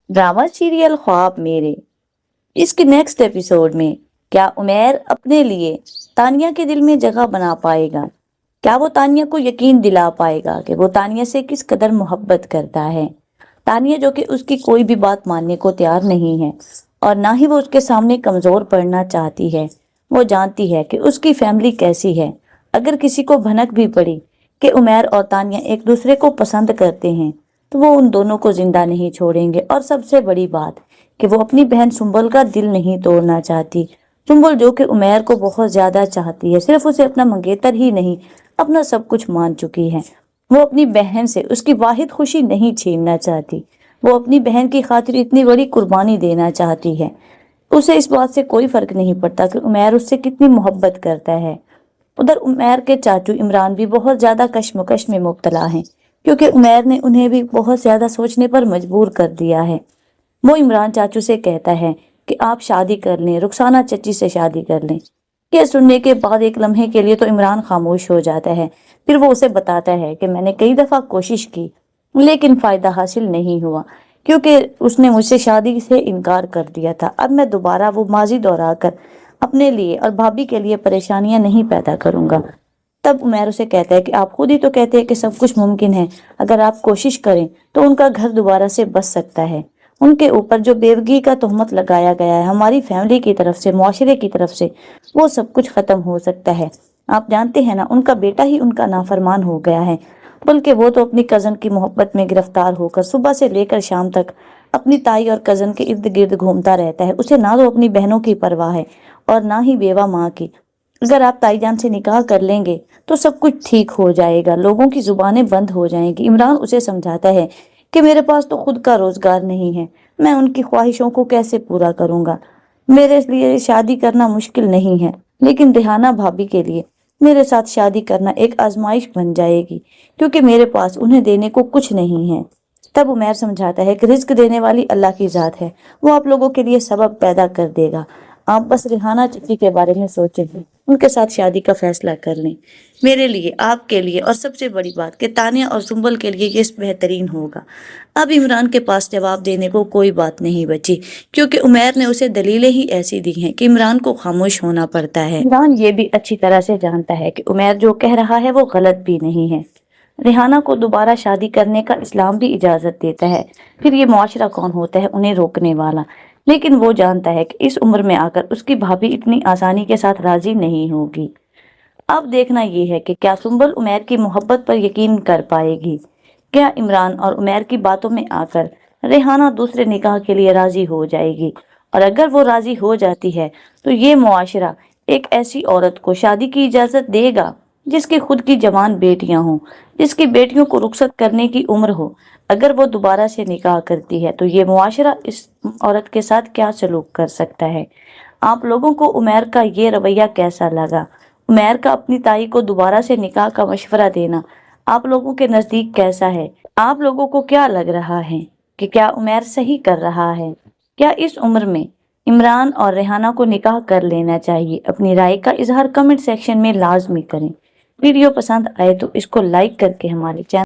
Drama serial ख्वाब मेरे। इसके नेक्स्ट एपिसोड में क्या उमैर अपने लिए तानिया के दिल में जगह बना पाएगा? क्या वो तानिया को यकीन दिला पाएगा कि वो तानिया से किस कदर मोहब्बत करता है? तानिया जो कि उसकी कोई भी बात मानने को तैयार नहीं है और ना ही वो उसके सामने कमजोर पड़ना चाहती है। वो जानती है कि उसकी फैमिली कैसी है। अगर किसी को भनक भी पड़ी कि उमैर और तानिया एक दूसरे को पसंद करते हैं तो वो उन दोनों को जिंदा नहीं छोड़ेंगे। और सबसे बड़ी बात कि वो अपनी बहन सुंबल का दिल नहीं तोड़ना चाहती। सुंबल जो कि उमैर को बहुत ज्यादा चाहती है, सिर्फ उसे अपना मंगेतर ही नहीं अपना सब कुछ मान चुकी है। वो अपनी बहन से उसकी वाहिद खुशी नहीं छीनना चाहती। वो अपनी बहन की खातिर इतनी बड़ी कुर्बानी देना चाहती है। उसे इस बात से कोई फर्क नहीं पड़ता कि उमैर उससे कितनी मोहब्बत करता है। उधर उमैर के चाचू इमरान भी बहुत ज्यादा कश्मकश में मुब्तला हैं, क्योंकि उमैर ने उन्हें भी बहुत ज्यादा सोचने पर मजबूर कर दिया है। वो इमरान चाचू से कहता है कि आप शादी कर लें, रुखसाना चची से शादी कर लें। ये सुनने के बाद एक लम्हे के लिए तो इमरान खामोश हो जाता है। फिर वो उसे बताता है कि मैंने कई दफा कोशिश की लेकिन फायदा हासिल नहीं हुआ, क्योंकि उसने मुझसे शादी से इनकार कर दिया था। अब मैं दोबारा वो माजी दोहरा कर अपने लिए और भाभी के लिए परेशानियां नहीं पैदा करूंगा। तब उमैर उसे कहता है कि आप खुद ही तो कहते हैं कि सब कुछ मुमकिन है, अगर आप कोशिश करें तो उनका घर दोबारा से बस सकता है। उनके ऊपर जो बेवगी का तोहमत लगाया गया है हमारी फैमिली की तरफ से, मुआशरे की तरफ से, वो सब कुछ खत्म हो सकता है। आप जानते हैं ना, उनका बेटा ही उनका नाफरमान हो गया है। बल्कि वो तो अपनी कजन की मोहब्बत में गिरफ्तार होकर सुबह से लेकर शाम तक अपनी ताई और कजन के इर्द गिर्द घूमता रहता है। उसे ना तो अपनी बहनों की परवाह है और ना ही बेवा माँ की। अगर आप ताईजान से निकाह कर लेंगे तो सब कुछ ठीक हो जाएगा, लोगों की जुबानें बंद हो जाएंगी। इमरान उसे समझाता है कि मेरे पास तो खुद का रोजगार नहीं है, मैं उनकी ख्वाहिशों को कैसे पूरा करूंगा। मेरे लिए शादी करना मुश्किल नहीं है, लेकिन रेहाना भाभी के लिए मेरे साथ शादी करना एक आजमाइश बन जाएगी, क्योंकि मेरे पास उन्हें देने को कुछ नहीं है। तब उमैर समझाता है कि रिस्क देने वाली अल्लाह की जात है, वो आप लोगों के लिए सबब पैदा कर देगा। आप बस रेहाना चची के बारे में सोचें, उनके साथ शादी का फैसला कर लें। मेरे लिए, आपके लिए और सबसे बड़ी बात कि तानिया और सुंबल के लिए ये बेहतरीन होगा। अब इमरान के पास जवाब देने को कोई बात नहीं बची, क्योंकि उमैर ने उसे दलीलें ही ऐसी दी हैं कि इमरान को खामोश होना पड़ता है। इमरान ये भी अच्छी तरह से जानता है कि उमैर जो कह रहा है वो गलत भी नहीं है। रेहाना को दोबारा शादी करने का इस्लाम भी इजाजत देता है, फिर ये मुआशरा कौन होता है उन्हें रोकने वाला। लेकिन वो जानता है कि इस उम्र में आकर उसकी भाभी इतनी आसानी के साथ राजी नहीं होगी। अब देखना ये है कि क्या सुंबल उमैर की मोहब्बत पर यकीन कर पाएगी। क्या इमरान और उमैर की बातों में आकर रेहाना दूसरे निकाह के लिए राजी हो जाएगी। और अगर वो राजी हो जाती है तो ये मुआशरा एक ऐसी औरत को शादी की इजाजत देगा जिसकी खुद की जवान बेटियां हों, जिसकी बेटियों को रुखसत करने की उम्र हो। अगर वो दोबारा से निकाह करती है तो ये मुआशरा इस औरत के साथ क्या सलूक कर सकता है। आप लोगों को उमैर का ये रवैया कैसा लगा? उमैर का अपनी ताई को दोबारा से निकाह का मशवरा देना आप लोगों के नजदीक कैसा है? आप लोगों को क्या लग रहा है कि क्या उमैर सही कर रहा है? क्या इस उम्र में इमरान और रेहाना को निकाह कर लेना चाहिए? अपनी राय का इजहार कमेंट सेक्शन में लाजमी करें। वीडियो पसंद आए तो इसको लाइक करके हमारे चैनल